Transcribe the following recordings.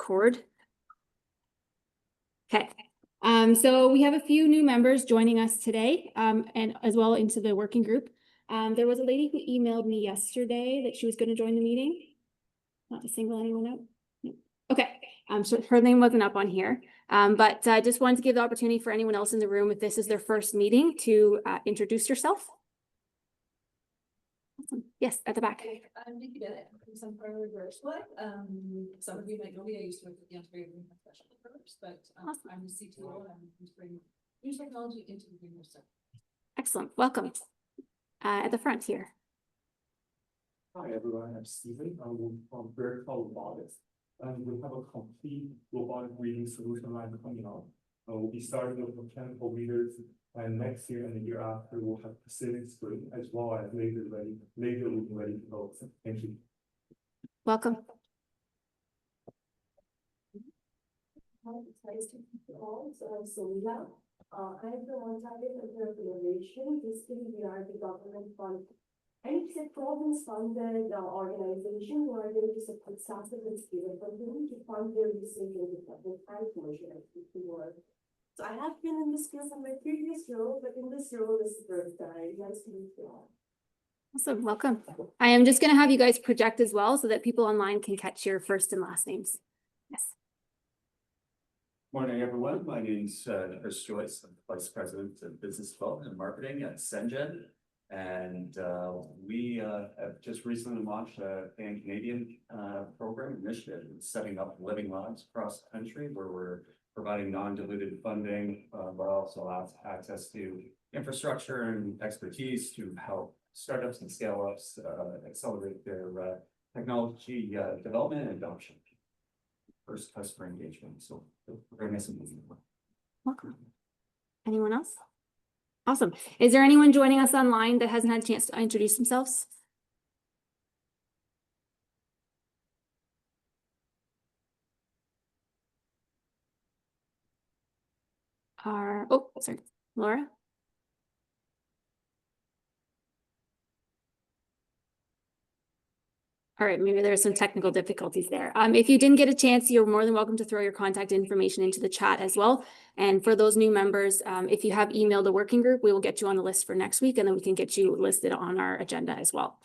record. Okay. So we have a few new members joining us today, and as well into the working group. There was a lady who emailed me yesterday that she was going to join the meeting. Not to single anyone out. No. Okay. So her name wasn't up on here. But I just wanted to give the opportunity for anyone else in the room, if this is their first meeting, to introduce yourself. Awesome. Yes, at the back. I'm Nikki Bennett from some part of reverse life. Some of you might know me. I used to work at the Ontario Green Professional First, but Awesome. I'm the CTO and I'm to bring new technology into the green sector. Excellent. Welcome. At the front here. Hi everyone, I'm Stephen. I'm from Robotics. And we have a complete robotic reading solution line coming out. We'll be starting with mechanical readers, and next year and the year after we'll have precision screen as well as laser reading ready to go. So, thank you. Welcome. Hi, it's nice to meet you all. So I'm Sonia. I'm from Ontario Center of Innovation. Basically, we are the government fund. And it's a province-funded organization who are going to support startups and scale-up to fund their research and development and commercial activity work. So I have been in this field in my previous role, but in this role this is the first time. Nice to meet you all. Awesome. Welcome. I am just going to have you guys project as well so that people online can catch your first and last names. Yes. Morning, everyone. My name's Chris Joyce. I'm the Vice President of Business Development and Marketing at Sengen. And we have just recently launched a pan-Canadian program initiative, setting up living labs across the country where we're providing non-diluted funding, but also access to infrastructure and expertise to help startups and scale-ups accelerate their technology development and adoption. First customer engagement. So very nice and easy. Welcome. Anyone else? Awesome. Is there anyone joining us online that hasn't had a chance to introduce themselves? Oh, sorry, Laura. All right, maybe there's some technical difficulties there. If you didn't get a chance, you're more than welcome to throw your contact information into the chat as well. And for those new members, if you have emailed the working group, we will get you on the list for next week, and then we can get you listed on our agenda as well.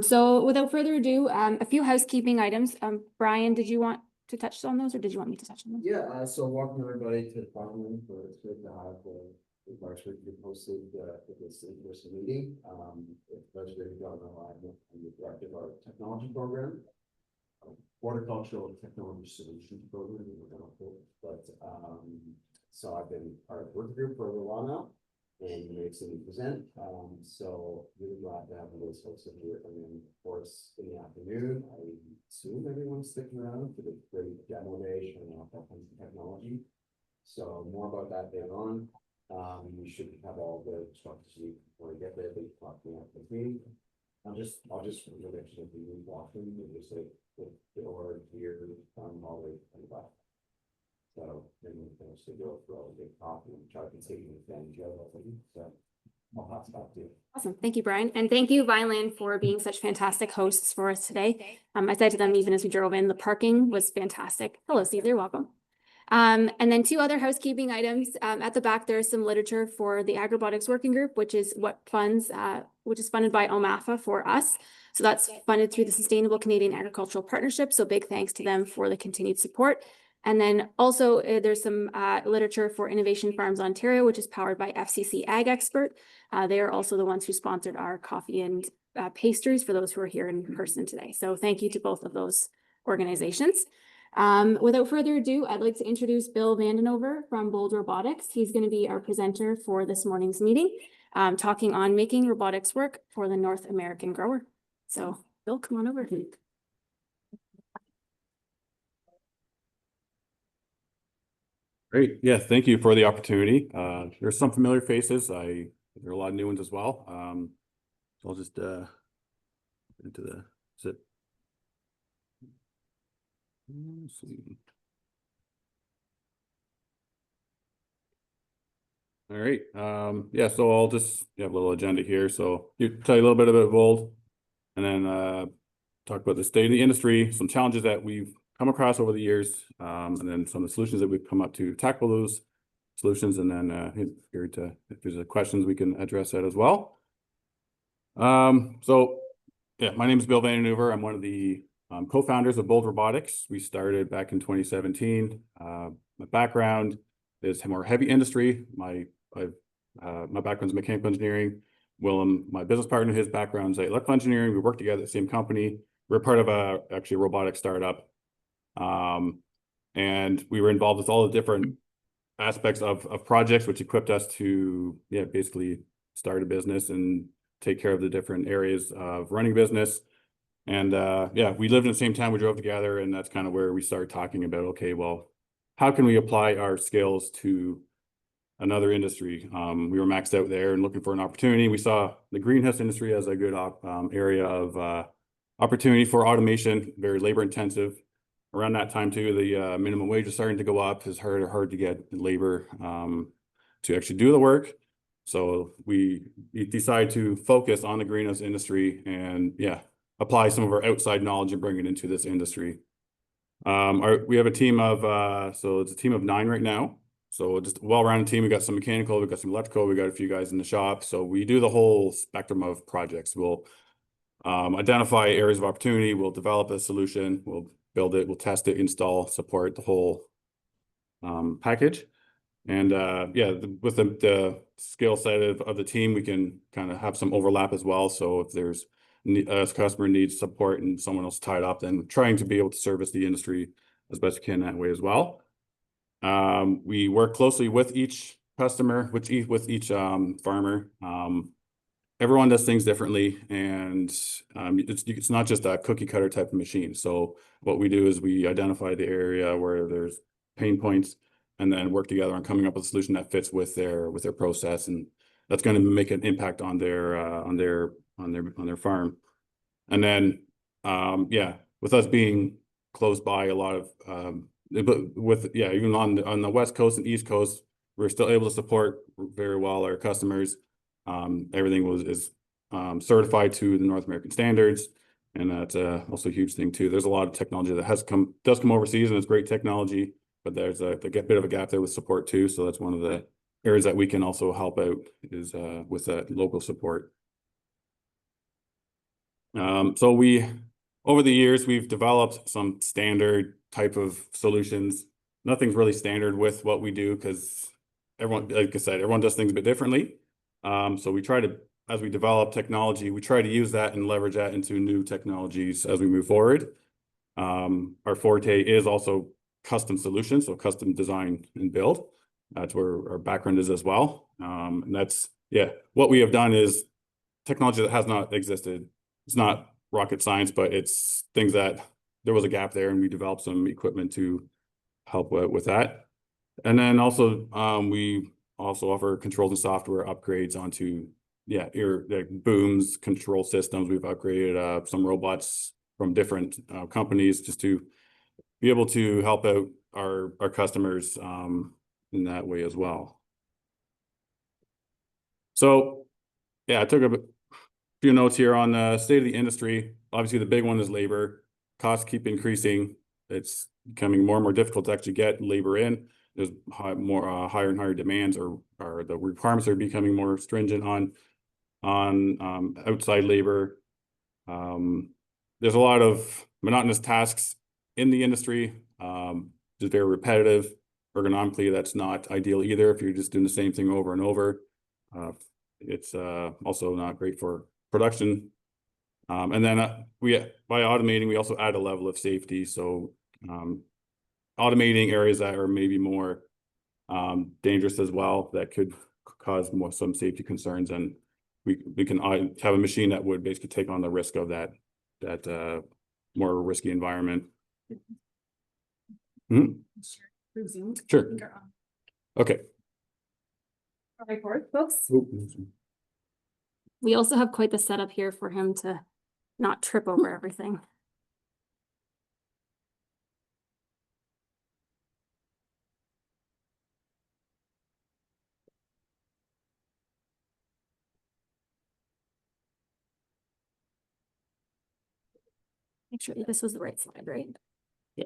So without further ado, a few housekeeping items. Brian, did you want to touch on those, or did you want me to touch on them? Yeah, so welcome everybody to the forum. It's good to have the March week posted for this in-person meeting. It's President Governor Line and the Director of our technology program, horticultural technology solutions program. But so I've been part of the work group for a little while now, and we make some present. So really glad to have those folks in here. And then of course in the afternoon, I assume everyone's sticking around for the great demo day showing off all kinds of technology. So more about that later on. You should have all the instructions you want to get there. They talk me up with me. I'll just really actually be walking and just like the door here all the way to the back. So then we finish the go through all the coffee and try to take advantage of it. So I'll pass it back to you. Awesome. Thank you, Brian. And thank you, Vineland, for being such fantastic hosts for us today. I said to them, even as we drove in, the parking was fantastic. Hello, Steve. You're welcome. And then two other housekeeping items. At the back, there is some literature for the AgRobotics Working Group, which is funded by OMAFA for us. So that's funded through the Sustainable Canadian Agricultural Partnership. So big thanks to them for the continued support. And then also there's some literature for Innovation Farms Ontario, which is powered by FCC Ag Expert. They are also the ones who sponsored our coffee and pastries for those who are here in person today. So thank you to both of those organizations. Without further ado, I'd like to introduce Bill VandenOever from Bold Robotics. He's going to be our presenter for this morning's meeting, talking on making robotics work for the North American grower. So Bill, come on over. Great. Yeah, thank you for the opportunity. There's some familiar faces. There are a lot of new ones as well. So I'll just into the zip. Let's see. All right. Yeah, so I'll just have a little agenda here. So tell you a little bit about Bold, and then talk about the state of the industry, some challenges that we've come across over the years, and then some of the solutions that we've come up to tackle those solutions, and then here to, if there's questions, we can address that as well. So yeah, my name is Bill VandenOever. I'm one of the co-founders of Bold Robotics. We started back in 2017. My background is more heavy industry. My background is mechanical engineering. Willem, my business partner, his background is electrical engineering. We work together at the same company. We're part of actually a robotic startup. And we were involved with all the different aspects of projects, which equipped us to, basically start a business and take care of the different areas of running business. And we lived in the same town, we drove together, and that's kind of where we started talking about, okay, well, how can we apply our skills to another industry? We were maxed out there and looking for an opportunity. We saw the greenhouse industry as a good area of opportunity for automation, very labor intensive. Around that time too, the minimum wage is starting to go up. It's hard to get labor to actually do the work. So we decided to focus on the greenhouse industry and apply some of our outside knowledge and bring it into this industry. We have a team of so it's a team of 9 right now. So just a well-rounded team. We got some mechanical, we got some electrical, we got a few guys in the shop. So we do the whole spectrum of projects. We'll identify areas of opportunity. We'll develop a solution. We'll build it. We'll test it, install, support the whole package. And with the skill set of the team, we can kind of have some overlap as well. So if there's a customer needs support and someone else tied up, then trying to be able to service the industry as best we can that way as well. We work closely with each customer, with each farmer. Everyone does things differently, and it's not just a cookie cutter type of machine. So what we do is we identify the area where there's pain points, and then work together on coming up with a solution that fits with their process, and that's going to make an impact on their farm. And then with us being close by a lot of even on the West Coast and East Coast, we're still able to support very well our customers. Everything is certified to the North American standards, and that's also a huge thing too. There's a lot of technology that does come overseas, and it's great technology, but there's a bit of a gap there with support too. So that's one of the areas that we can also help out is with that local support. So over the years, we've developed some standard type of solutions. Nothing's really standard with what we do because everyone, like I said, everyone does things a bit differently. So we try to, as we develop technology, we try to use that and leverage that into new technologies as we move forward. Our forte is also custom solutions, so custom design and build. That's where our background is as well. And that's, what we have done is technology that has not existed. It's not rocket science, but it's things that there was a gap there, and we developed some equipment to help with that. And then also, we also offer controls and software upgrades onto like booms, control systems. We've upgraded some robots from different companies just to be able to help out our customers in that way as well. So I took a few notes here on the state of the industry. Obviously, the big one is labor. Costs keep increasing. It's becoming more and more difficult to actually get labor in. There's higher and higher demands, or the requirements are becoming more stringent on outside labor. There's a lot of monotonous tasks in the industry, just very repetitive. Ergonomically, that's not ideal either if you're just doing the same thing over and over. It's also not great for production. And then by automating, we also add a level of safety. So automating areas that are maybe more dangerous as well, that could cause some safety concerns, and we can have a machine that would basically take on the risk of that more risky environment. Sure. Okay. All right, forward, folks. We also have quite the setup here for him to not trip over everything. Make sure this was the right slide, right? Yeah.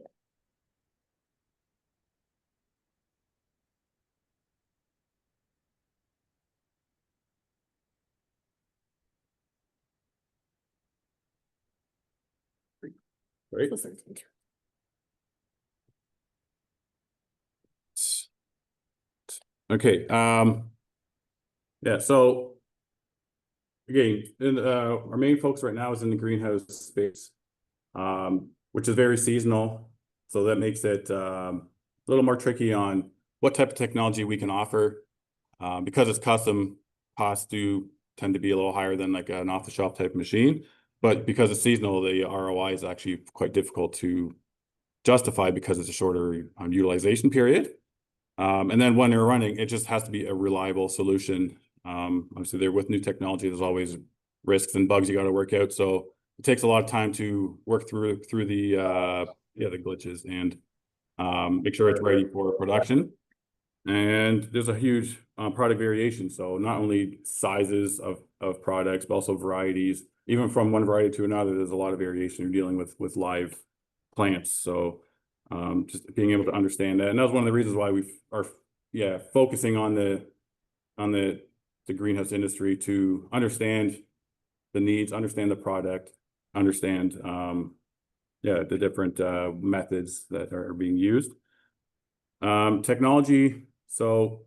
Great. Okay, yeah, so again, our main focus right now is in the greenhouse space, which is very seasonal. So that makes it a little more tricky on what type of technology we can offer. Because it's custom, costs do tend to be a little higher than like an off-the-shelf type machine. But because it's seasonal, the ROI is actually quite difficult to justify because it's a shorter utilization period. And then when they're running, it just has to be a reliable solution. Obviously, there with new technology, there's always risks and bugs you got to work out. So it takes a lot of time to work through the the glitches and make sure it's ready for production. And there's a huge product variation. So not only sizes of products, but also varieties. Even from one variety to another, there's a lot of variation. You're dealing with live plants. So just being able to understand that. And that was one of the reasons why we are focusing on the greenhouse industry, to understand the needs, understand the product, understand the different methods that are being used. Technology. So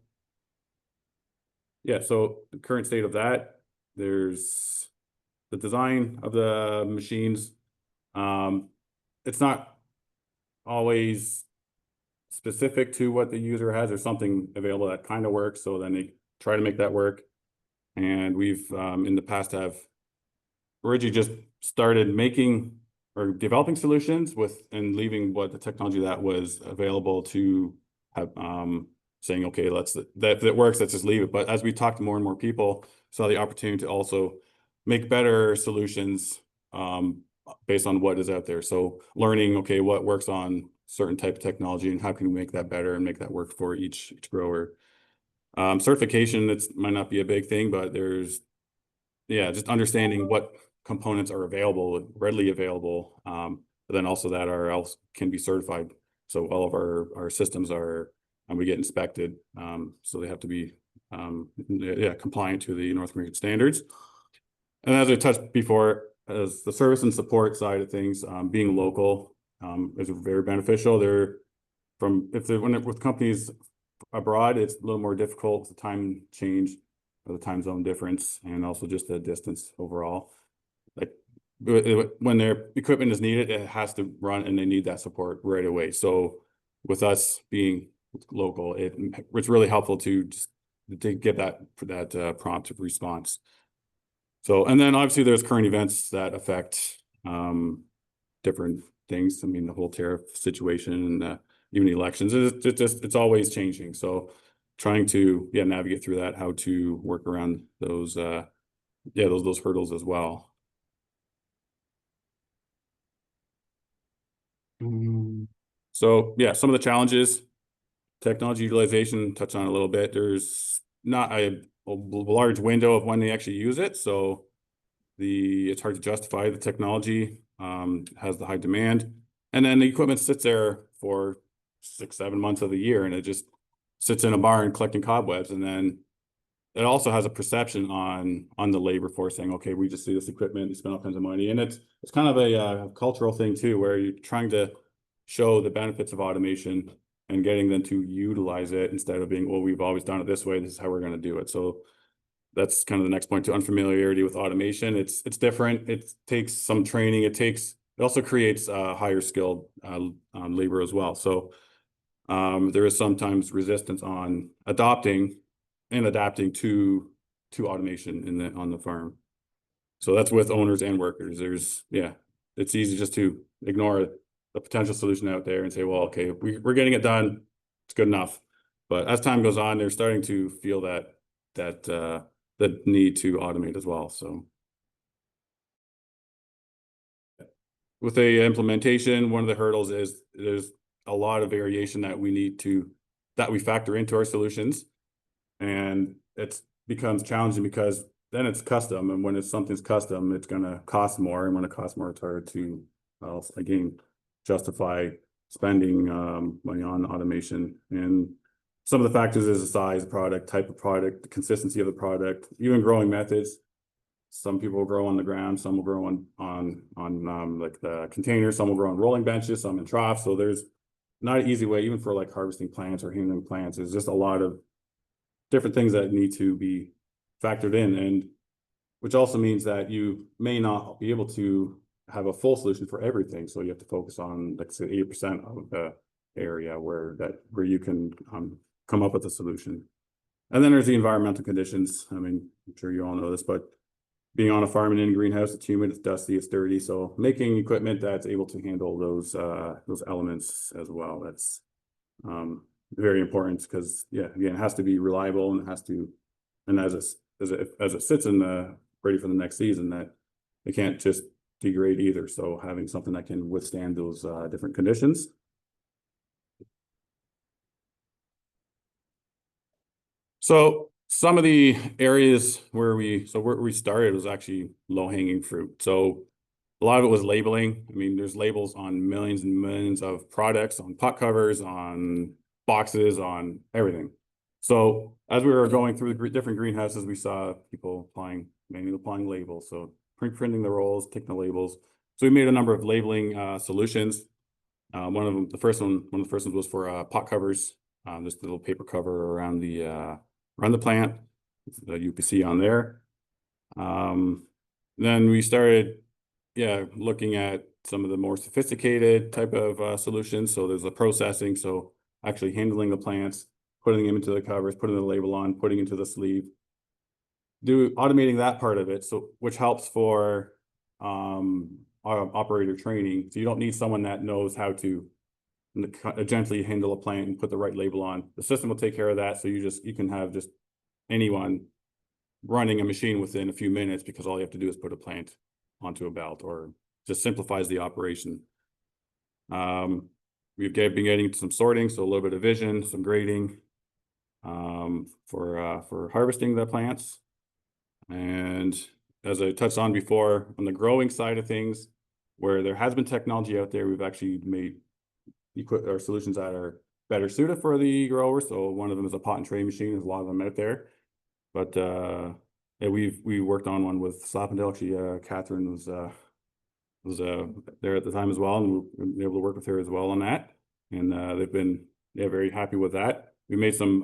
so the current state of that, there's the design of the machines. It's not always specific to what the user has. There's something available that kind of works, so then they try to make that work. And we've in the past have originally just started making or developing solutions with and leaving what the technology that was available to have saying, okay, if it works, let's just leave it. But as we talked to more and more people, saw the opportunity to also make better solutions based on what is out there. So learning, okay, what works on certain type of technology and how can we make that better and make that work for each grower. Certification, it might not be a big thing, but there's just understanding what components are available, readily available, but then also that can be certified. So all of our systems are, and we get inspected, so they have to be compliant to the North American standards. And as I touched before, as the service and support side of things, being local is very beneficial. With companies abroad, it's a little more difficult, the time change or the time zone difference, and also just the distance overall. Like when their equipment is needed, it has to run and they need that support right away. So with us being local, it's really helpful to get that prompt response. So, and then obviously there's current events that affect different things. I mean, the whole tariff situation and even elections, it's always changing. So trying to navigate through that, how to work around those those hurdles as well. So some of the challenges, technology utilization, touched on a little bit. There's not a large window of when they actually use it. So it's hard to justify the technology, has the high demand. And then the equipment sits there for 6-7 months of the year, and it just sits in a barn collecting cobwebs. And then it also has a perception on the labor force saying, okay, we just see this equipment, you spend all kinds of money. And it's kind of a cultural thing too, where you're trying to show the benefits of automation and getting them to utilize it instead of being, well, we've always done it this way, this is how we're going to do it. So that's kind of the next point, to unfamiliarity with automation. It's different. It takes some training. It also creates higher skilled labor as well. So there is sometimes resistance on adopting and adapting to automation on the farm. So that's with owners and workers. It's easy just to ignore the potential solution out there and say, well, okay, we're getting it done, it's good enough. But as time goes on, they're starting to feel that the need to automate as well. So with the implementation, one of the hurdles is there's a lot of variation that we factor into our solutions, and it becomes challenging because then it's custom, and when something's custom, it's going to cost more, and when it costs more, it's hard to again justify spending money on automation. And some of the factors is the size of the product, type of product, the consistency of the product, even growing methods. Some people will grow on the ground, some will grow like the containers, some will grow on rolling benches, some in troughs. So there's not an easy way, even for like harvesting plants or handling plants. There's just a lot of different things that need to be factored in, and which also means that you may not be able to have a full solution for everything. So you have to focus on, like, say, 80% of the area where you can come up with a solution. And then there's the environmental conditions. I mean, I'm sure you all know this, but being on a farm and in a greenhouse, it's humid, it's dusty, it's dirty. So making equipment that's able to handle those elements as well. That's very important, because again, it has to be reliable, and it has to, and as it sits in the ready for the next season, that it can't just degrade either. So having something that can withstand those different conditions. So some of the areas where we started was actually low-hanging fruit. So a lot of it was labeling. I mean, there's labels on millions and millions of products, on pot covers, on boxes, on everything. So as we were going through the different greenhouses, we saw people mainly applying labels. So printing the rolls, taking the labels. So we made a number of labeling solutions. One of the first ones was for pot covers. Just a little paper cover around the plant, the UPC on there. Then we started, looking at some of the more sophisticated type of solutions. So there's the processing, so actually handling the plants, putting them into the covers, putting the label on, putting into the sleeve, automating that part of it. So which helps for operator training. So you don't need someone that knows how to gently handle a plant and put the right label on. The system will take care of that. So you can have just anyone running a machine within a few minutes, because all you have to do is put a plant onto a belt, or just simplifies the operation. We've been getting some sorting, so a little bit of vision, some grading for harvesting the plants. And as I touched on before, on the growing side of things, where there has been technology out there, we've actually made our solutions that are better suited for the grower. So one of them is a pot and tray machine. There's a lot of them out there, but we worked on one with Slappendale. Actually, Catherine was there at the time as well, and we were able to work with her as well on that. And they've been very happy with that. We made some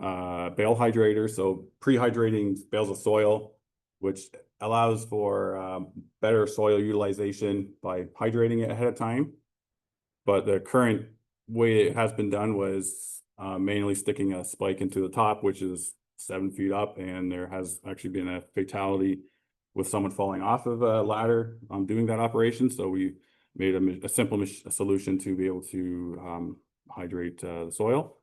bale hydrators, so pre-hydrating bales of soil, which allows for better soil utilization by hydrating it ahead of time. But the current way it has been done was manually sticking a spike into the top, which is 7 feet up, and there has actually been a fatality with someone falling off of a ladder doing that operation. So we made a simple solution to be able to hydrate the soil.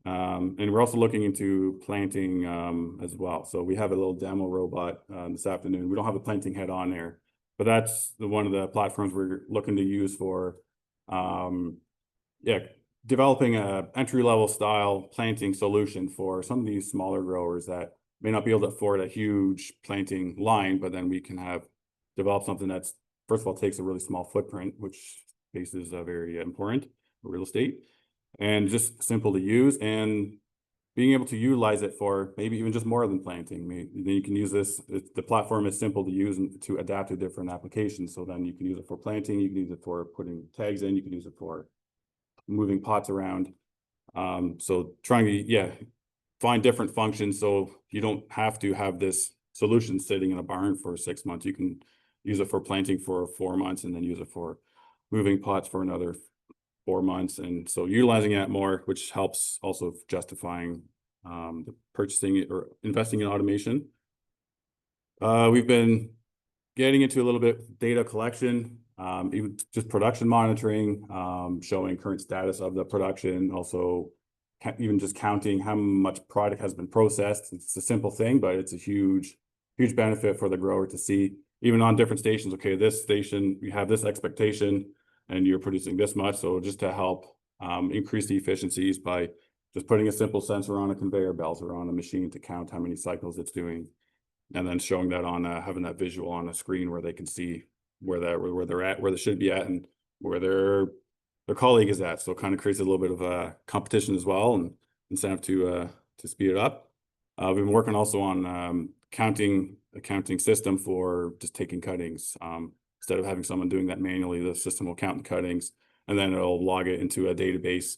And we're also looking into planting as well. So we have a little demo robot this afternoon. We don't have a planting head on there, but that's one of the platforms we're looking to use for developing a entry-level style planting solution for some of these smaller growers that may not be able to afford a huge planting line, but then we can develop something that's, first of all, takes a really small footprint, which space is very important for real estate, and just simple to use, and being able to utilize it for maybe even just more than planting. Then you can use this, the platform is simple to use and to adapt to different applications. So then you can use it for planting, you can use it for putting tags in, you can use it for moving pots around. So trying to, find different functions, so you don't have to have this solution sitting in a barn for 6 months. You can use it for planting for 4 months, and then use it for moving pots for another 4 months. And so utilizing that more, which helps also justifying the purchasing or investing in automation. We've been getting into a little bit data collection, even just production monitoring, showing current status of the production, also even just counting how much product has been processed. It's a simple thing, but it's a huge benefit for the grower to see, even on different stations. Okay, this station, you have this expectation and you're producing this much. So just to help increase the efficiencies by just putting a simple sensor on a conveyor belt or on a machine to count how many cycles it's doing, and then showing that on having that visual on a screen where they can see where they're at, where they should be at, and where their colleague is at. So it kind of creates a little bit of a competition as well, and incentive to speed it up. We've been working also on accounting system for just taking cuttings. Instead of having someone doing that manually, the system will count the cuttings and then it'll log it into a database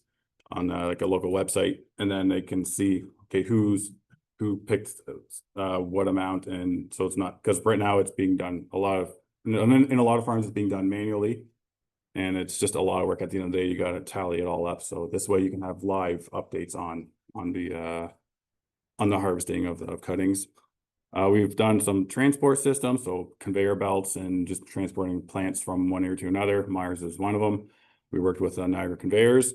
on like a local website, and then they can see, okay, who picked what amount. And so it's not, because right now it's being done in a lot of farms it's being done manually, and it's just a lot of work. At the end of the day, you got to tally it all up. So this way you can have live updates on the harvesting of cuttings. We've done some transport systems, so conveyor belts and just transporting plants from one area to another. Myers is one of them. We worked with Niagara Conveyors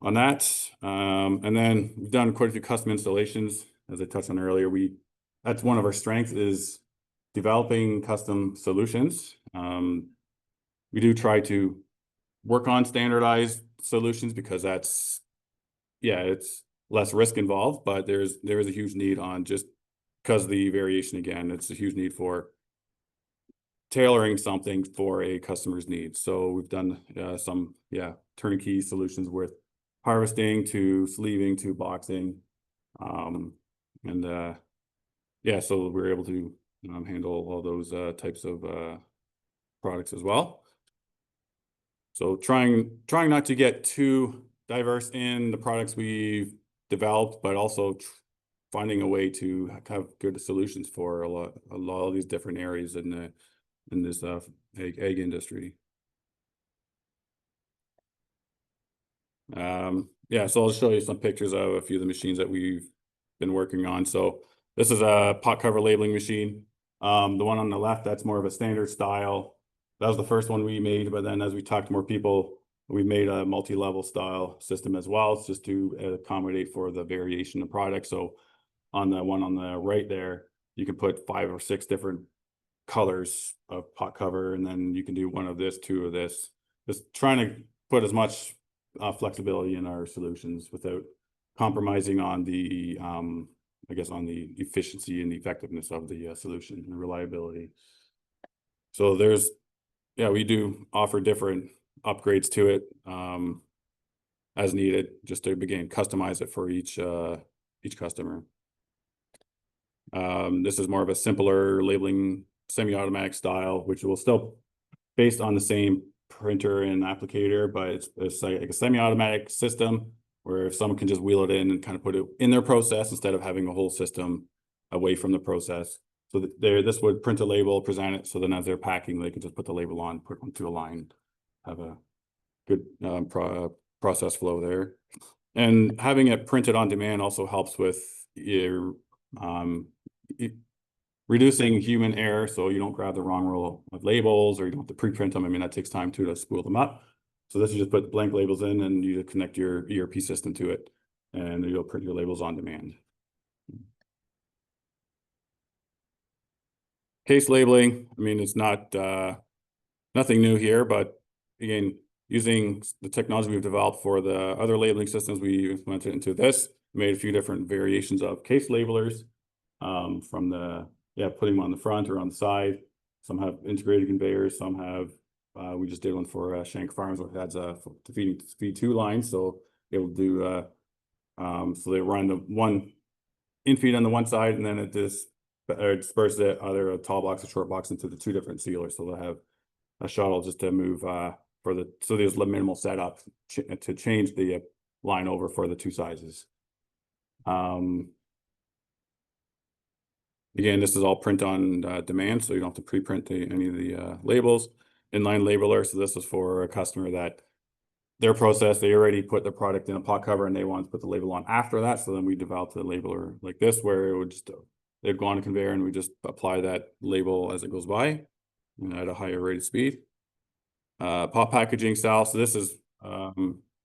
on that. And then we've done quite a few custom installations. As I touched on earlier, that's one of our strengths, is developing custom solutions. We do try to work on standardized solutions because it's less risk involved, but there is a huge need on, just because of the variation, again, it's a huge need for tailoring something for a customer's needs. So we've done some turnkey solutions with harvesting to sleeving to boxing. So we're able to handle all those types of products as well. So trying not to get too diverse in the products we've developed, but also finding a way to have good solutions for a lot of these different areas in this egg industry. So I'll show you some pictures of a few of the machines that we've been working on. So this is a pot cover labeling machine. The one on the left, that's more of a standard style. That was the first one we made, but then as we talked to more people, we made a multi-level style system as well. It's just to accommodate for the variation of products. So on the one on the right there, you can put 5 or 6 different colors of pot cover, and then you can do 1 of this, 2 of this. Just trying to put as much flexibility in our solutions without compromising on the on the efficiency and the effectiveness of the solution and reliability. So we do offer different upgrades to it as needed, just to again customize it for each customer. This is more of a simpler labeling semi-automatic style, which will still based on the same printer and applicator, but it's like a semi-automatic system where if someone can just wheel it in and kind of put it in their process instead of having a whole system away from the process. So this would print a label, present it, so then as they're packing, they can just put the label on, put it onto a line, have a good process flow there. And having it printed on demand also helps with your reducing human error, so you don't grab the wrong roll of labels, or you don't have to pre-print them. I mean, that takes time too to spool them up. So this, you just put blank labels in and you connect your ERP system to it, and you'll print your labels on demand. Case labeling, I mean, it's not nothing new here, but again, using the technology we've developed for the other labeling systems, we implemented into this, made a few different variations of case labelers, from putting them on the front or on the side. Some have integrated conveyors, some have, we just did one for Shank Farms, which has a feed 2 line, so it will do, so they run the one in-feed on the one side, and then it just disperses it, either a tall box or short box, into the 2 different sealers. So they'll have a shuttle just to move so there's minimal setup to change the line over for the 2 sizes. Again, this is all print on demand, so you don't have to pre-print any of the labels. Inline labeler, so this is for a customer that their process, they already put the product in a pot cover and they want to put the label on after that. So then we developed a labeler like this, where it would just, they'd go on a conveyor and we just apply that label as it goes by at a higher rate of speed. Pot packaging style, so this is,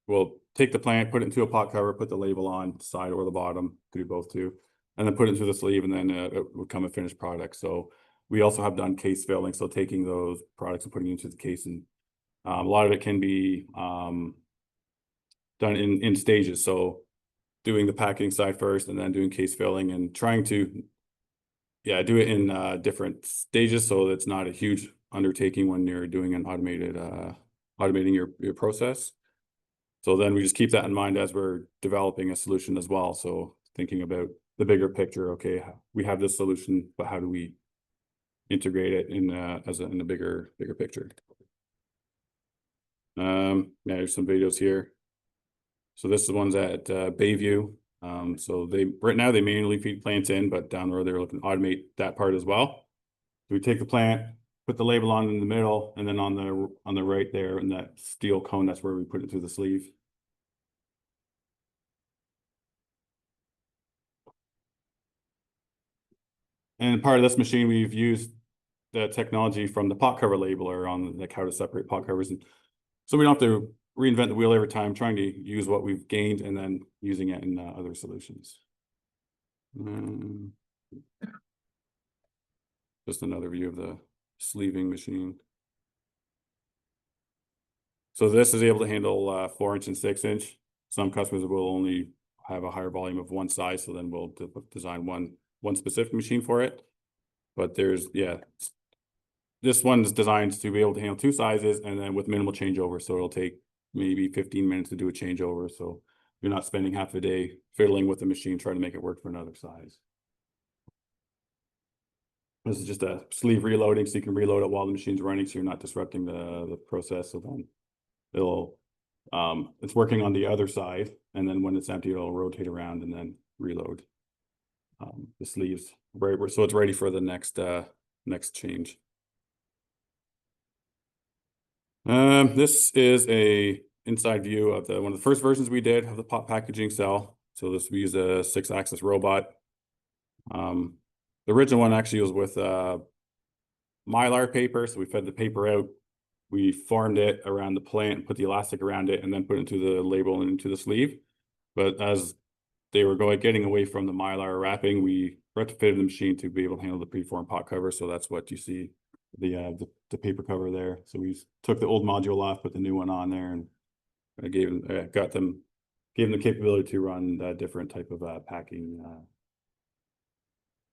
we'll take the plant, put it into a pot cover, put the label on the side or the bottom, could do both too, and then put it into the sleeve, and then it would come a finished product. So we also have done case filling, so taking those products and putting into the case, and a lot of it can be done in stages. So doing the packing side first and then doing case filling, and trying to do it in different stages, so it's not a huge undertaking when you're doing an automating your process. So then we just keep that in mind as we're developing a solution as well. So thinking about the bigger picture. Okay, we have this solution, but how do we integrate it in in a bigger picture? Yeah, there's some videos here. So this is ones at Bayview. So right now they manually feed plants in, but down the road they're looking to automate that part as well. We take the plant, put the label on in the middle, and then on the right there in that steel cone, that's where we put it through the sleeve. And part of this machine, we've used the technology from the pot cover labeler on like how to separate pot covers, and so we don't have to reinvent the wheel every time, trying to use what we've gained and then using it in other solutions. Just another view of the sleeving machine. So this is able to handle 4-inch and 6-inch. Some customers will only have a higher volume of one size, so then we'll design one specific machine for it. But there's, yeah, this one's designed to be able to handle 2 sizes and then with minimal changeover. So it'll take maybe 15 minutes to do a changeover. So you're not spending half a day fiddling with the machine trying to make it work for another size. This is just a sleeve reloading, so you can reload it while the machine's running, so you're not disrupting the process. So then it'll it's working on the other side, and then when it's empty, it'll rotate around and then reload the sleeves. Right, so it's ready for the next change. This is a inside view of one of the first versions we did of the pot packaging cell. So we use a 6-axis robot. The original one actually was with Mylar paper, so we fed the paper out. We formed it around the plant, put the elastic around it, and then put it into the label and into the sleeve. But as they were getting away from the Mylar wrapping, we retrofitted the machine to be able to handle the preformed pot cover. So that's what you see, the paper cover there. So we took the old module off, put the new one on there, and gave them the capability to run a different type of packing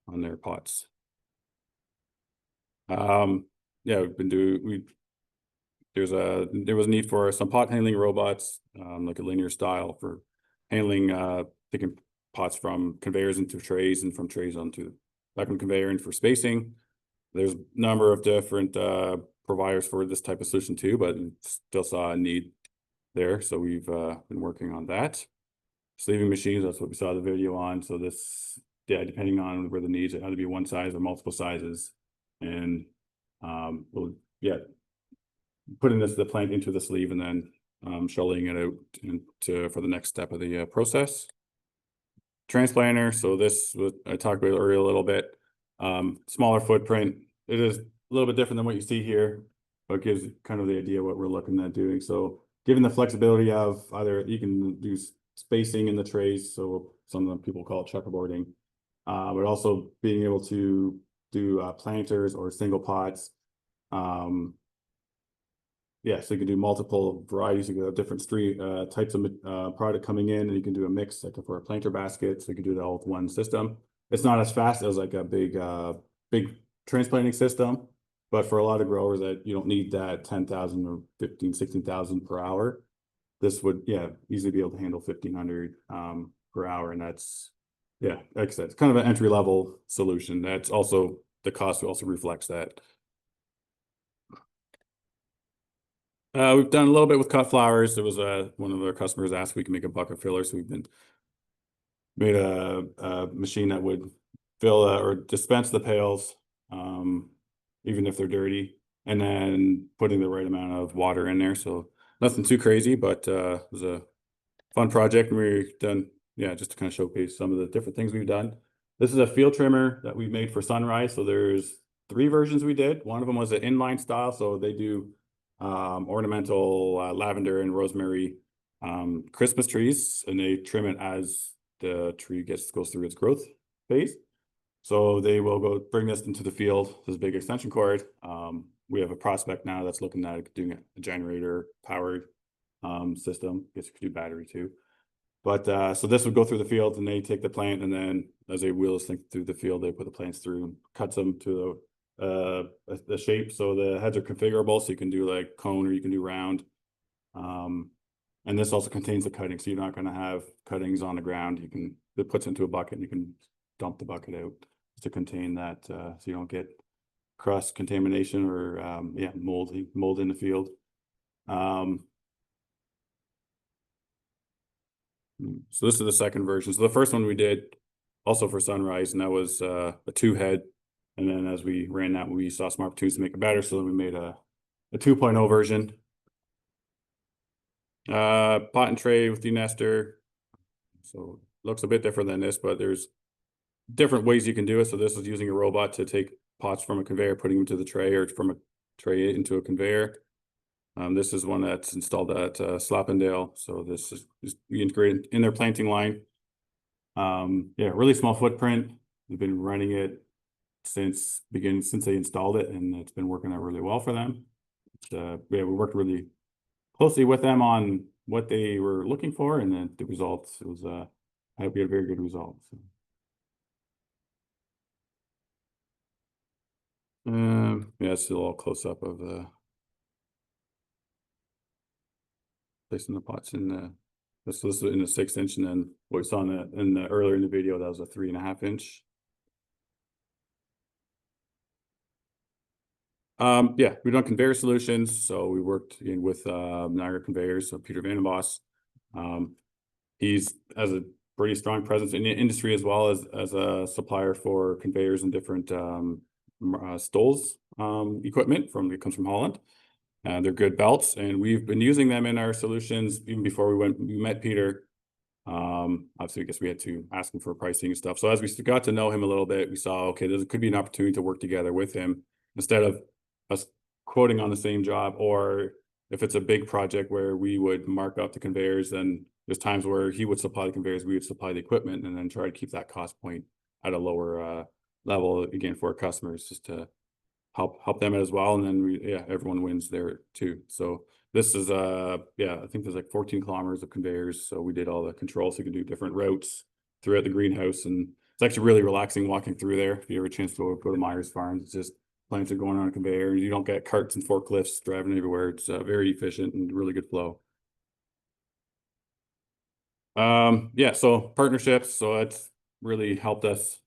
on their pots. Yeah, there was a need for some pot handling robots, like a linear style for handling picking pots from conveyors into trays and from trays onto back on conveyor, and for spacing. There's a number of different providers for this type of solution too, but still saw a need there. So we've been working on that. Sleeving machines, that's what we saw the video on. So this, yeah, depending on where the needs, it had to be one size or multiple sizes. And we'll, yeah, putting the plant into the sleeve and then shuttling it out for the next step of the process. Transplanter, so this was, I talked about earlier a little bit. Smaller footprint. It is a little bit different than what you see here, but gives kind of the idea what we're looking at doing. So given the flexibility of either you can do spacing in the trays, so some people call it checkerboarding, but also being able to do planters or single pots. Yeah, so you can do multiple varieties. You can have different types of product coming in, and you can do a mix like for a planter basket. So you can do that all with one system. It's not as fast as like a big transplanting system, but for a lot of growers that you don't need that 10,000 or 15, 16,000 per hour. This would, yeah, easily be able to handle 1,500 per hour. And that's, yeah, like I said, it's kind of an entry level solution. That's also, the cost also reflects that. We've done a little bit with cut flowers. There was one of our customers asked if we can make a bucket filler, so we've made a machine that would fill or dispense the pails, even if they're dirty, and then putting the right amount of water in there. So nothing too crazy, but it was a fun project. And we've done, yeah, just to kind of showcase some of the different things we've done. This is a field trimmer that we made for Sunrise. So there's 3 versions we did. One of them was an inline style, so they do ornamental lavender and rosemary Christmas trees, and they trim it as the tree goes through its growth phase. So they will go bring this into the field, this big extension cord. We have a prospect now that's looking at doing a generator powered system. I guess you could do battery too. But so this would go through the field, and they take the plant, and then as they wheel this thing through the field, they put the plants through, cuts them to the shape. So the heads are configurable, so you can do like cone or you can do round. And this also contains the cutting, so you're not gonna have cuttings on the ground. It puts into a bucket and you can dump the bucket out to contain that, so you don't get cross contamination or, mold in the field. So this is the second version. So the first one we did also for Sunrise, and that was a 2-head. And then as we ran that, we saw some opportunities to make it better. So then we made a 2.0 version. Pot and tray with denester. So looks a bit different than this, but there's different ways you can do it. So this is using a robot to take pots from a conveyor, putting them to the tray, or from a tray into a conveyor. This is one that's installed at Slappendale. So this is integrated in their planting line. Really small footprint. We've been running it since they installed it, and it's been working out really well for them. We worked really closely with them on what they were looking for, and then the results. It was we had very good results. It's still all close up of the placing the pots in the. This was in the 6-inch, and then what we saw in the earlier in the video, that was a 3.5-inch. We've done conveyor solutions. So we worked with Niagara Conveyors, so Peter Vandenboss. He's has a pretty strong presence in the industry, as well as a supplier for conveyors and different Stoles equipment that comes from Holland. They're good belts, and we've been using them in our solutions even before we met Peter. Obviously, I guess we had to ask him for pricing and stuff. So as we got to know him a little bit, we saw, okay, there could be an opportunity to work together with him instead of us quoting on the same job. Or if it's a big project where we would mark up the conveyors, then there's times where he would supply the conveyors, we would supply the equipment, and then try to keep that cost point at a lower level, again, for our customers, just to help them as well. And then everyone wins there too. So this is I think there's like 14 kilometers of conveyors. So we did all the controls, so you can do different routes throughout the greenhouse, and it's actually really relaxing walking through there. If you ever have a chance to go to Myers Farms, it's just plants are going on a conveyor, and you don't get carts and forklifts driving everywhere. It's very efficient and really good flow. So partnerships. So it's really helped us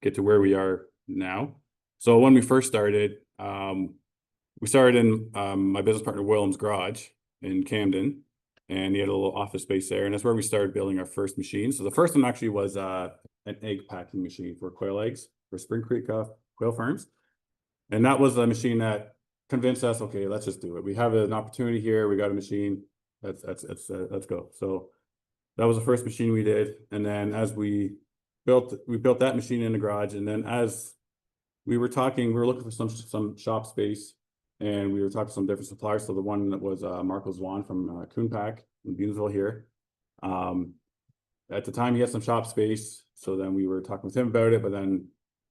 get to where we are now. So when we first started, we started in my business partner William's garage in Camden, and he had a little office space there, and that's where we started building our first machine. So the first one actually was an egg packing machine for quail eggs for Spring Creek quail farms, and that was the machine that convinced us, okay, let's just do it. We have an opportunity here. We got a machine. Let's go. So that was the first machine we did, and then as we built that machine in the garage, and then as we were looking for some shop space, and we were talking to some different suppliers. So the one that was Marco Zwan from Coonpack in Beansville here. At the time, he had some shop space, so then we were talking with him about it, but then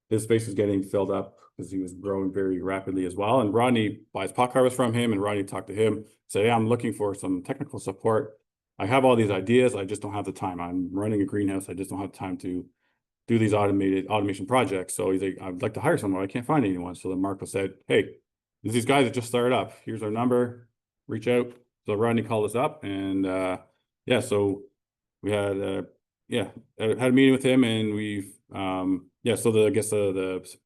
his space was getting filled up because he was growing very rapidly as well. And Rodney buys pot harvest from him, and Rodney talked to him, said, hey, I'm looking for some technical support. I have all these ideas, I just don't have the time. I'm running a greenhouse, I just don't have time to do these automation projects. So he's like, I'd like to hire someone. I can't find anyone. So then Marco said, hey, there's these guys that just started up. Here's our number, reach out. So Rodney called us up, and so we had had a meeting with him, and we've so the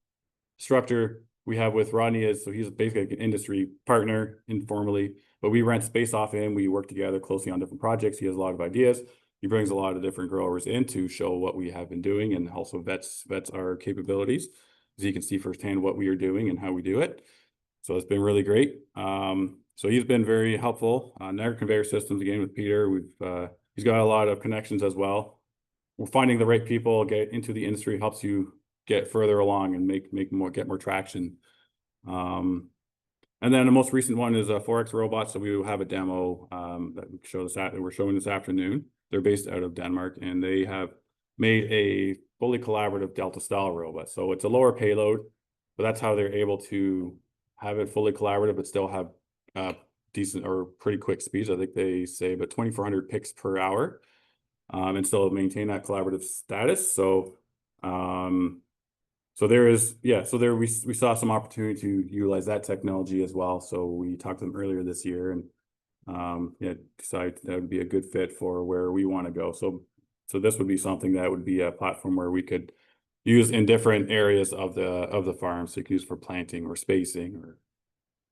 structure we have with Rodney is, so he's basically like an industry partner informally, but we rent space off him. We work together closely on different projects. He has a lot of ideas. He brings a lot of different growers in to show what we have been doing, and also vets our capabilities, so you can see firsthand what we are doing and how we do it. So it's been really great. So he's been very helpful. Niagara Conveyor Systems, again, with Peter, he's got a lot of connections as well. We're finding the right people, get into the industry, helps you get further along and get more traction. And then the most recent one is a 4X robot. So we will have a demo that we're showing this afternoon. They're based out of Denmark, and they have made a fully collaborative Delta style robot. So it's a lower payload, but that's how they're able to have it fully collaborative, but still have decent or pretty quick speeds. I think they say about 2,400 picks per hour, and still maintain that collaborative status. So we saw some opportunity to utilize that technology as well. So we talked to them earlier this year, and yeah, decide that would be a good fit for where we want to go. So this would be something that would be a platform where we could use in different areas of the farm. So you can use for planting or spacing,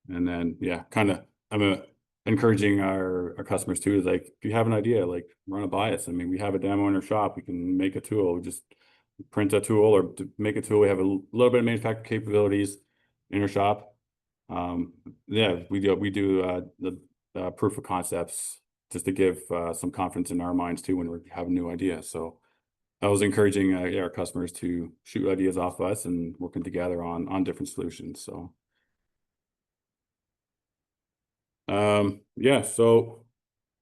and then yeah, kind of I'm encouraging our customers too, is like, if you have an idea, like run it by us. I mean, we have a demo in our shop. We can make a tool. We just print a tool or to make a tool. We have a little bit of manufacturing capabilities in our shop. Yeah, we do the proof of concepts just to give some confidence in our minds too when we have a new idea. So I was encouraging our customers to shoot ideas off us and working together on different solutions. So yeah, so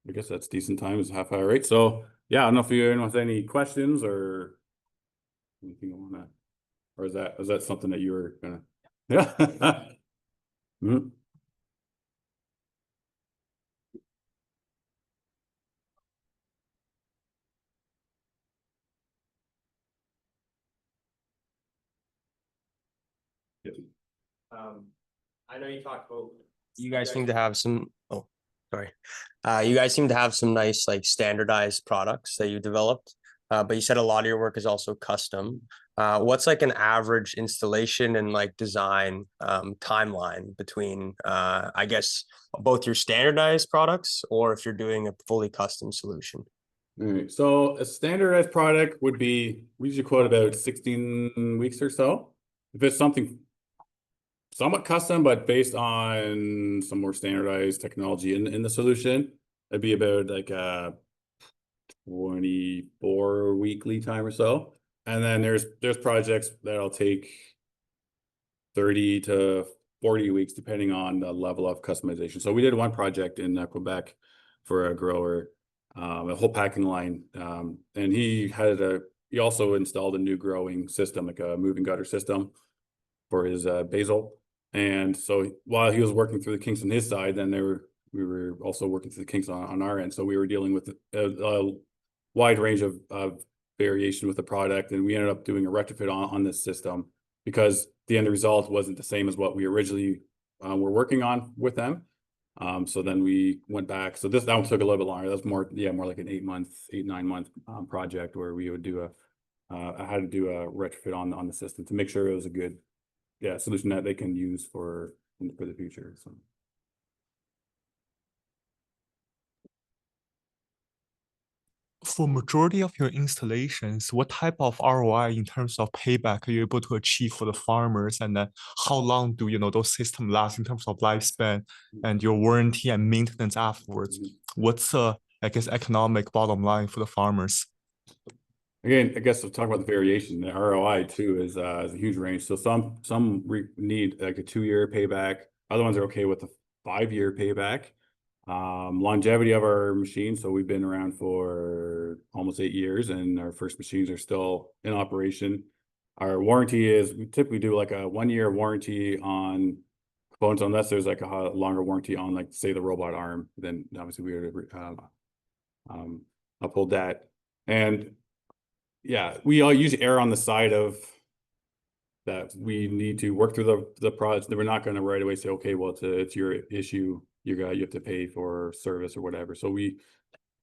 I guess that's decent time, is half hour, right? So yeah, I don't know if anyone has any questions or anything on that, or is that something that you were gonna? Yeah. Mhm. I know you talked about. You guys seem to have some, oh, sorry. You guys seem to have some nice like standardized products that you developed. But you said a lot of your work is also custom. What's like an average installation and like design timeline between I guess both your standardized products or if you're doing a fully custom solution? All right, so a standardized product would be, we usually quote about 16 weeks or so. If it's something somewhat custom, but based on some more standardized technology in the solution, it'd be about like a 24-week lead time or so. And then there's projects that'll take 30 to 40 weeks, depending on the level of customization. So we did one project in Quebec for a grower, a whole packing line. And he also installed a new growing system, like a moving gutter system for his basil. And so while he was working through the kinks on his side, then we were also working through the kinks on our end. So we were dealing with a wide range of variation with the product, and we ended up doing a retrofit on this system because the end result wasn't the same as what we originally were working on with them. So then we went back. So that one took a little bit longer. That's more like an 8-9 month project where we would do I had to do a retrofit on the system to make sure it was a good solution that they can use for the future. So. For majority of your installations, what type of ROI in terms of payback are you able to achieve for the farmers? And then how long do those systems last in terms of lifespan and your warranty and maintenance afterwards? What's I guess economic bottom line for the farmers? Again, I guess we'll talk about the variation. The ROI too is a huge range. So some need like a 2-year payback. Other ones are okay with a 5-year payback. Longevity of our machines. So we've been around for almost 8 years, and our first machines are still in operation. Our warranty is, we typically do like a 1-year warranty on components, unless there's like a longer warranty on, like, say, the robot arm. Then obviously we would uphold that. And yeah, we all usually err on the side of that we need to work through the products. That we're not going to right away say, okay, well, it's your issue. You have to pay for service or whatever. So we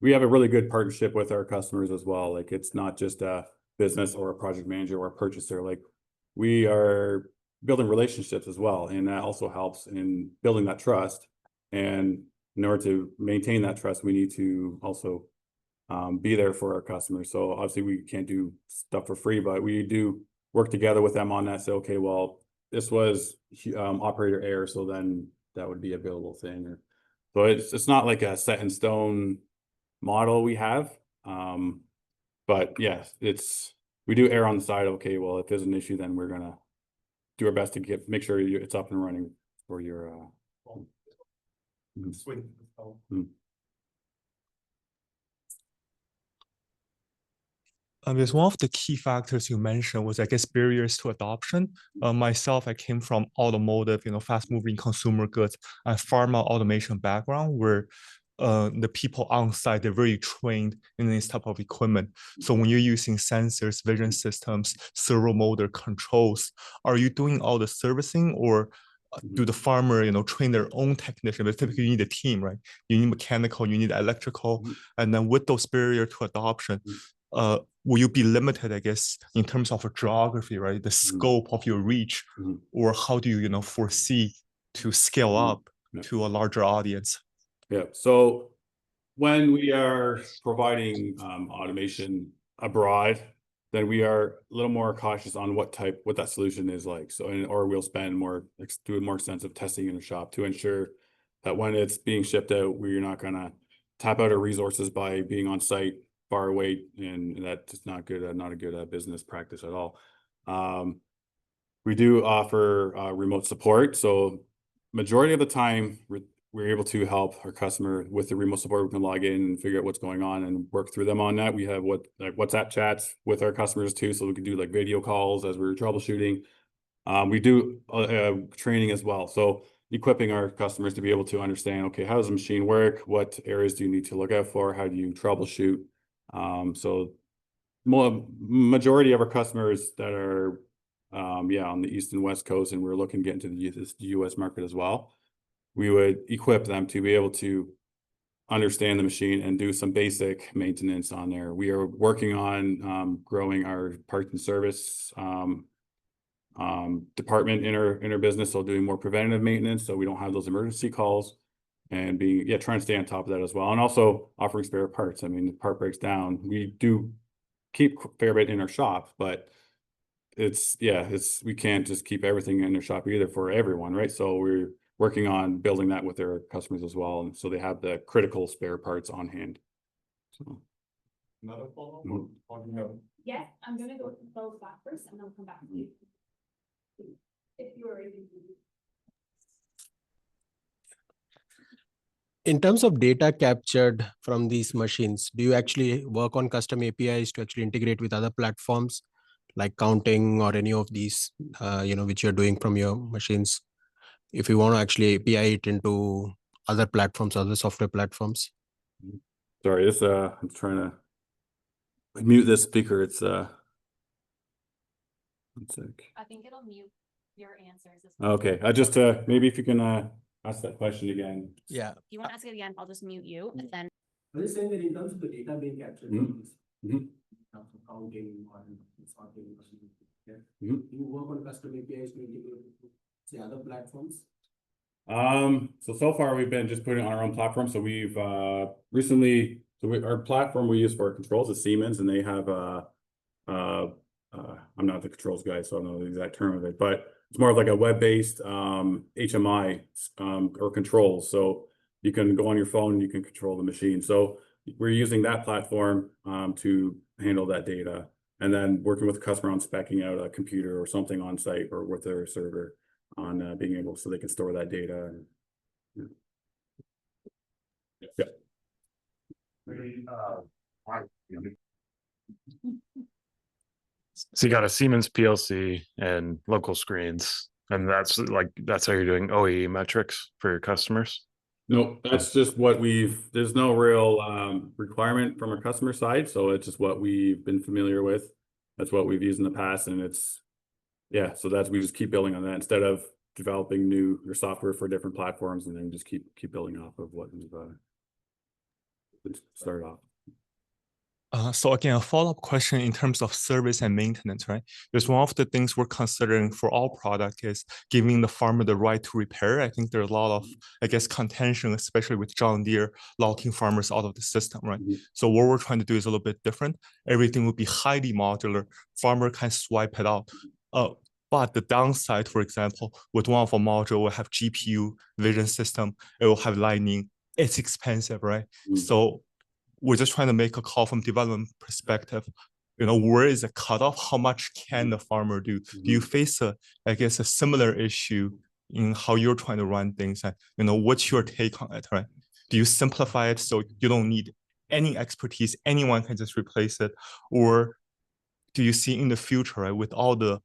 have a really good partnership with our customers as well. Like, it's not just a business or a project manager or a purchaser. Like, we are building relationships as well, and that also helps in building that trust. And in order to maintain that trust, we need to also be there for our customers. So obviously we can't do stuff for free, but we do work together with them on that. Say, okay, well, this was operator error, so then that would be a billable thing. So it's not like a set in stone model we have. But yes, we do err on the side of, okay, well, if there's an issue, then we're gonna do our best to make sure it's up and running for your Because one of the key factors you mentioned was, I guess, barriers to adoption. Myself, I came from automotive, fast-moving consumer goods and pharma automation background, where the people on site, they're very trained in this type of equipment. So when you're using sensors, vision systems, servo motor controls, are you doing all the servicing, or do the farmer, train their own technician? But typically you need a team, right? You need mechanical, you need electrical, and then with those barrier to adoption, will you be limited, I guess, in terms of a geography, right? The scope of your reach, or how do you, foresee to scale up to a larger audience? Yeah, so when we are providing automation abroad, then we are a little more cautious on what that solution is like. So, or we'll spend more, do more extensive testing in the shop to ensure that when it's being shipped out, we're not gonna tap out our resources by being on site far away, and that's not good, not a good business practice at all. We do offer remote support, so majority of the time we're able to help our customer with the remote support. We can log in and figure out what's going on and work through them on that. We have like WhatsApp chats with our customers too, so we can do like video calls as we're troubleshooting. We do training as well, so equipping our customers to be able to understand, okay, how does the machine work? What areas do you need to look out for? How do you troubleshoot? So majority of our customers that are on the East and West Coast, and we're looking to get into the US market as well, we would equip them to be able to understand the machine and do some basic maintenance on there. We are working on growing our parts and service department in our business, so doing more preventative maintenance so we don't have those emergency calls, and trying to stay on top of that as well, and also offering spare parts. I mean, the part breaks down, we do keep a fair bit in our shop, but we can't just keep everything in their shop either for everyone, right? So we're working on building that with their customers as well, and so they have the critical spare parts on hand. So Another follow-up? Yeah, I'm gonna go with those back first and then I'll come back to you. If you are ready. In terms of data captured from these machines, do you actually work on custom APIs to actually integrate with other platforms like counting or any of these, which you're doing from your machines? If you want to actually API it into other platforms, other software platforms? Sorry, I'm trying to mute this speaker. It's one sec. I think it'll mute your answers. Okay, I just maybe if you can ask that question again. Yeah. If you want to ask it again, I'll just mute you and then. I was saying that in terms of the data being captured, in terms of counting or sorting, you work on custom APIs, maybe say other platforms? So far we've been just putting it on our own platform. So we've recently, our platform we use for our controls is Siemens, and they have I'm not the controls guy, so I don't know the exact term of it, but it's more of like a web-based HMI or controls. So you can go on your phone and you can control the machine. So we're using that platform to handle that data, and then working with the customer on speccing out a computer or something on site or with their server on being able so they can store that data. And, yeah. So you got a Siemens PLC and local screens, and that's how you're doing OEE metrics for your customers? No, that's just what there's no real requirement from our customer side. So it's just what we've been familiar with. That's what we've used in the past. And so we just keep building on that instead of developing new software for different platforms, and then just keep building off of what we've started off. So again, a follow-up question in terms of service and maintenance, right? Because one of the things we're considering for all product is giving the farmer the right to repair. I think there's a lot of, contention, especially with John Deere locking farmers out of the system, right? So what we're trying to do is a little bit different. Everything will be highly modular. Farmer can swipe it out. But the downside, for example, with one of our module, will have GPU vision system. It will have Lightning. It's expensive, right? So we're just trying to make a call from development perspective. Where is the cutoff? How much can the farmer do? Do you face a similar issue in how you're trying to run things? And what's your take on it, right? Do you simplify it so you don't need any expertise? Anyone can just replace it? Or do you see in the future, right, with all the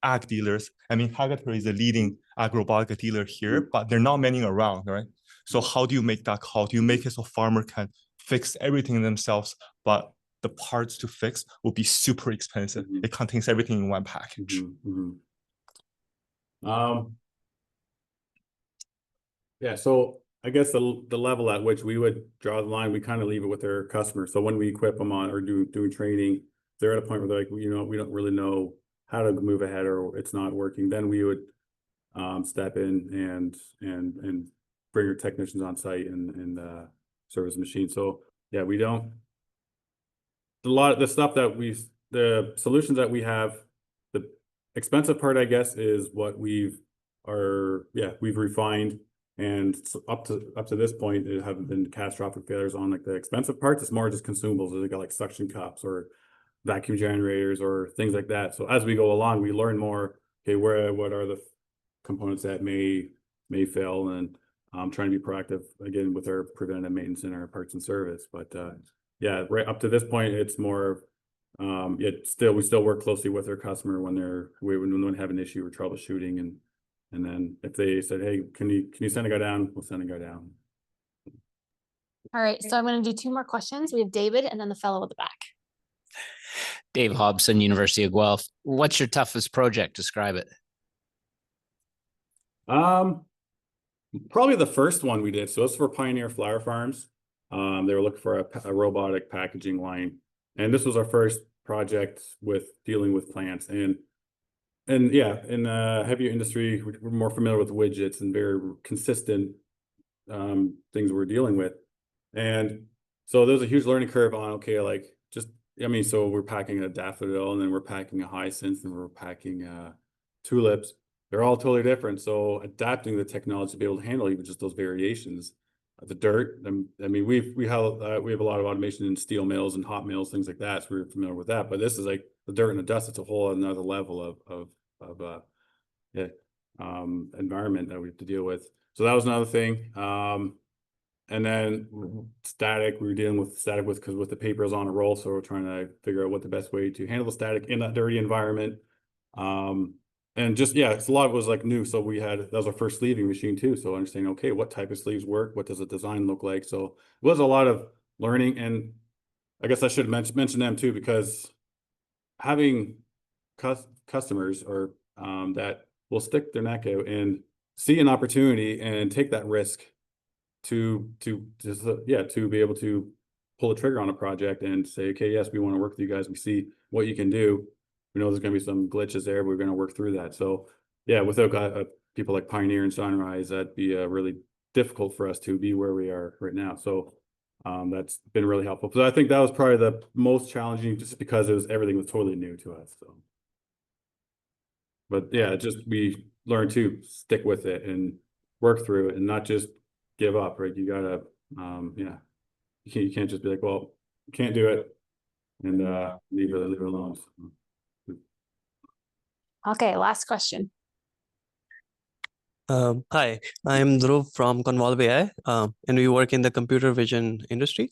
ag dealers? I mean, Hagator is a leading agrobotic dealer here, but there are not many around, right? So how do you make that call? Do you make it so farmer can fix everything themselves, but the parts to fix will be super expensive? It contains everything in one package. Yeah, so I guess the level at which we would draw the line, we kind of leave it with their customers. So when we equip them on or doing training, they're at a point where they're like, you know, we don't really know how to move ahead or it's not working. Then we would step in and bring your technicians on site and service the machine. So yeah, we don't. A lot of the stuff that the solutions that we have, the expensive part, I guess, is what we've refined. And so up to this point, it haven't been catastrophic failures on like the expensive parts. It's more just consumables. They got like suction cups or vacuum generators or things like that. So as we go along, we learn more. Okay, what are the components that may fail, and trying to be proactive again with our preventive maintenance and our parts and service. But yeah, right up to this point, it's more. We still work closely with our customer when when they have an issue or troubleshooting, and then if they said, hey, can you send a guy down? We'll send a guy down. All right, so I'm going to do two more questions. We have David and then the fellow at the back. Dave Hobson, University of Guelph. What's your toughest project? Describe it. Probably the first one we did. So it's for Pioneer Flower Farms. They were looking for a robotic packaging line, and this was our first project with dealing with plants. And yeah, in the heavier industry, we're more familiar with widgets and very consistent things we're dealing with. And so there's a huge learning curve on, okay, like so we're packing a daffodil and then we're packing a hyacinth and we're packing tulips. They're all totally different. So adapting the technology to be able to handle even just those variations. The dirt, I mean, we have a lot of automation in steel mills and hot mills, things like that. So we're familiar with that. But this is like the dirt and the dust. It's a whole another level of environment that we have to deal with. So that was another thing. And then static, we were dealing with static because with the papers on a roll. So we're trying to figure out what the best way to handle the static in that dirty environment. And just, it's a lot of it was like new. So that was our first sleeving machine too. So understanding, okay, what type of sleeves work? What does the design look like? So it was a lot of learning. And I guess I should mention them too, because having customers or that will stick their neck out and see an opportunity and take that risk to be able to pull the trigger on a project and say, okay, yes, we want to work with you guys. We see what you can do. We know there's going to be some glitches there, but we're going to work through that. So yeah, without people like Pioneer and Sunrise, that'd be really difficult for us to be where we are right now. So that's been really helpful. So I think that was probably the most challenging, just because everything was totally new to us. So, but yeah, we learned to stick with it and work through it and not just give up, right? You gotta, you can't just be like, well, you can't do it, and leave it alone. Okay, last question. Hi, I'm Dhruv from Convolve AI, and we work in the computer vision industry.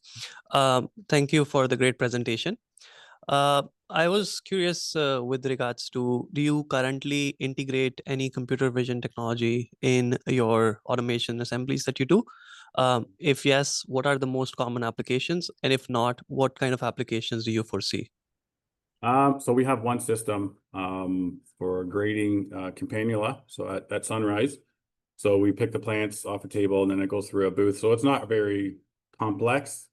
Thank you for the great presentation. I was curious with regards to, do you currently integrate any computer vision technology in your automation assemblies that you do? If yes, what are the most common applications? And if not, what kind of applications do you foresee? So we have one system for grading campanula. So at Sunrise, so we pick the plants off a table and then it goes through a booth. So it's not a very complex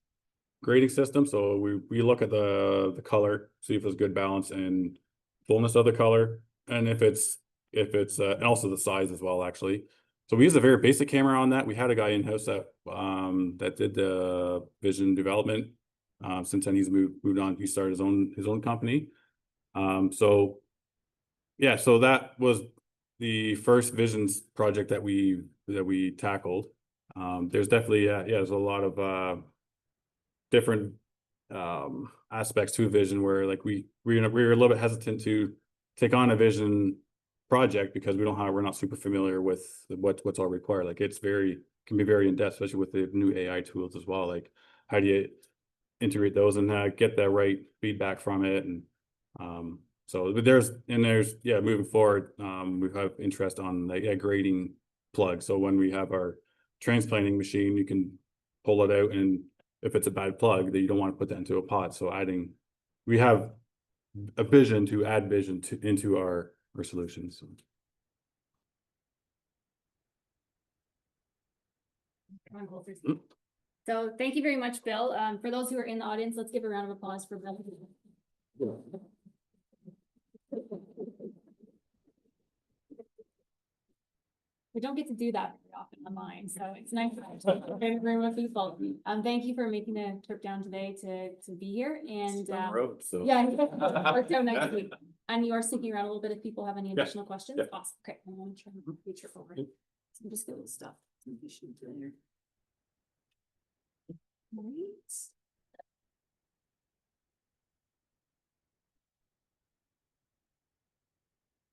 grading system. So we look at the color, see if there's good balance and fullness of the color, and if it's and also the size as well, actually. So we use a very basic camera on that. We had a guy in-house that did the vision development. Since then he's moved on. He started his own company. So that was the first visions project that we tackled. There's definitely there's a lot of different aspects to vision where like we were a little bit hesitant to take on a vision project because we're not super familiar with what's all required. Like can be very in-depth, especially with the new AI tools as well. Like how do you integrate those and get the right feedback from it? And there's moving forward, we have interest on grading plugs. So when we have our transplanting machine, you can pull it out, and if it's a bad plug, that you don't want to put that into a pot. So we have a vision to add vision into our solutions. Come closer. So thank you very much, Bill. For those who are in the audience, let's give a round of applause for Bill. We don't get to do that very often online, so it's nice to be in a room with people. Thank you for making the trip down today to be here and Road, so. yeah, it worked out nicely. And you are sticking around a little bit if people have any Yeah. additional questions. Yeah. Awesome. Okay, I'm gonna try and reach forward. So I'm just get a little stuff. Right.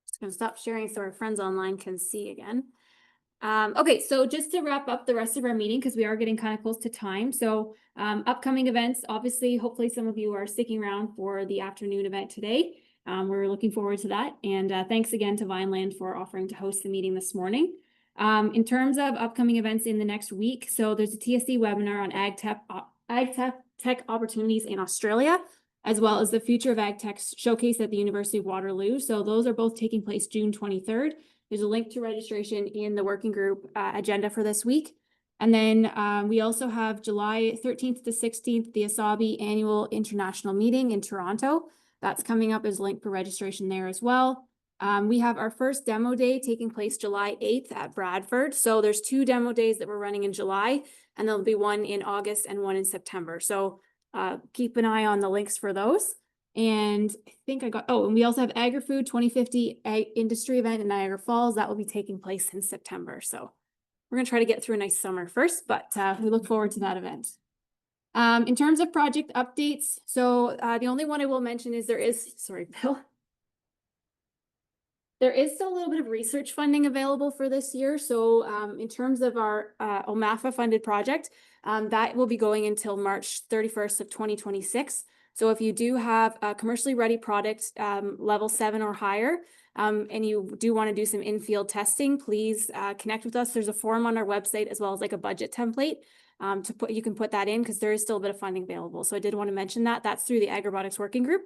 Just gonna stop sharing so our friends online can see again. Okay, so just to wrap up the rest of our meeting, because we are getting kind of close to time. So upcoming events, obviously, hopefully some of you are sticking around for the afternoon event today. We're looking forward to that. And thanks again to Vineland for offering to host the meeting this morning. In terms of upcoming events in the next week, so there's a TSC webinar on ag tech opportunities in Australia, as well as the Future of Ag Tech showcase at the University of Waterloo. So those are both taking place June 23rd. There's a link to registration in the working group agenda for this week. And then we also have July 13th to 16th, the Asabi Annual International Meeting in Toronto. That's coming up as a link for registration there as well. We have our first demo day taking place July 8th at Bradford. So there's 2 demo days that we're running in July, and there'll be one in August and one in September. So keep an eye on the links for those. And I think and we also have Agri-Food 2050 industry event in Niagara Falls. That will be taking place in September. So we're going to try to get through a nice summer first, but we look forward to that event. In terms of project updates, so the only one I will mention is sorry, Bill. There is still a little bit of research funding available for this year. So in terms of our OMAFA funded project, that will be going until March 31st of 2026. So if you do have a commercially ready product, level 7 or higher, and you do want to do some in-field testing, please connect with us. There's a form on our website as well as like a budget template you can put that in because there is still a bit of funding available. So I did want to mention that. That's through the Ag Robotics Working Group.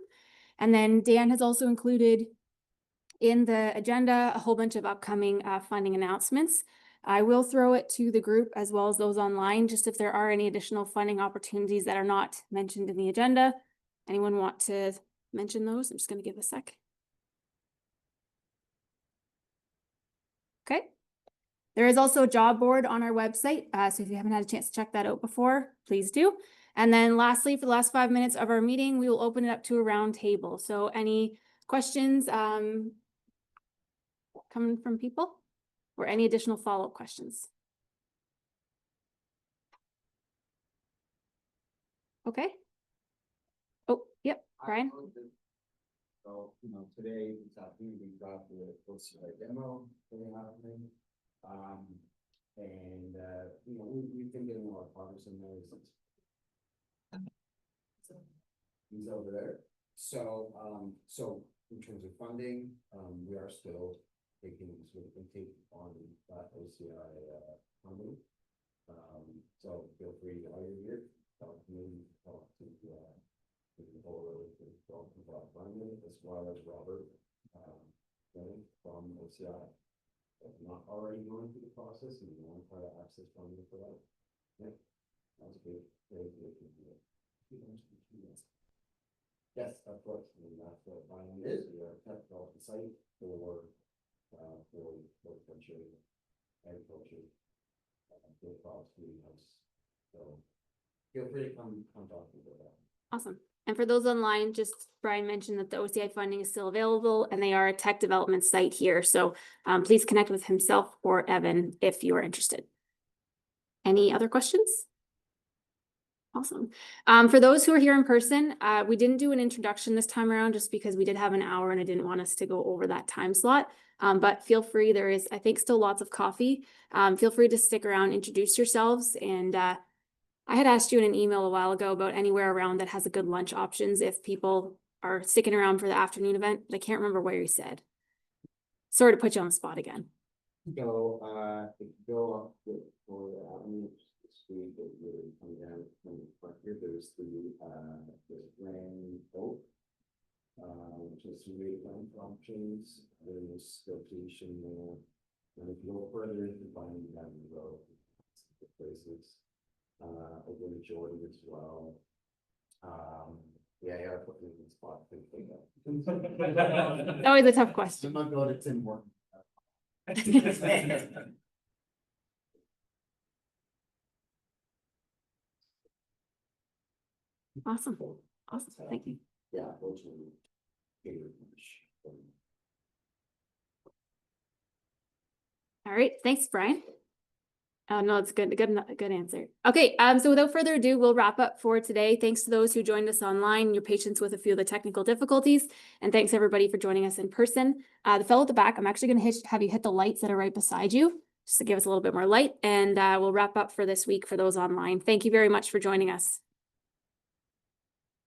And then Dan has also included in the agenda a whole bunch of upcoming funding announcements. I will throw it to the group as well as those online, just if there are any additional funding opportunities that are not mentioned in the agenda. Anyone want to mention those? I'm just going to give a sec. Okay. There is also a job board on our website. So if you haven't had a chance to check that out before, please do. And then lastly, for the last 5 minutes of our meeting, we will open it up to a round table. So any questions coming from people or any additional follow-up questions? Okay. Oh, yep, Brian. So, today, this afternoon, we got the OCI demo that we have. We've been getting a lot of progress in there since. He's over there. So in terms of funding, we are still taking sort of intake on that OCI funding. So feel free to while you're here, talk to me, talk to as well as Robert from OCI. If not already going through the process and you want to try to access funding for that. Yeah, that's good. Very good. Yes, of course. I mean, that's what Vineland is. We are a tech development site for horticulture, agriculture, good crops, greenhouse. So feel free to come talk to me about that. Awesome. And for those online, just Brian mentioned that the OCI funding is still available and they are a tech development site here. So please connect with himself or Evan if you are interested. Any other questions? Awesome. For those who are here in person, we didn't do an introduction this time around just because we did have an hour and I didn't want us to go over that time slot. But feel free, there is, I think, still lots of coffee. Feel free to stick around, introduce yourselves. And I had asked you in an email a while ago about anywhere around that has a good lunch options if people are sticking around for the afternoon event. But I can't remember where you said. Sorry to put you on the spot again. So if you go up for the avenue, the street that you're coming down from the front here, there's the Grand Oak, which is really lunch options. There's location there. And if you go further, you can find down the road. marketplaces. Over majority as well. Yeah, I gotta put me in the spot. Always a tough question. I'm not going to Tim Hortons. Awesome. Awesome. Thank you. Yeah, unfortunately. All right. Thanks, Brian. Oh, no, it's good. Good answer. Okay. So without further ado, we'll wrap up for today. Thanks to those who joined us online, your patience with a few of the technical difficulties, and thanks everybody for joining us in person. The fellow at the back, I'm actually going to have you hit the lights that are right beside you, just to give us a little bit more light, and we'll wrap up for this week for those online. Thank you very much for joining us.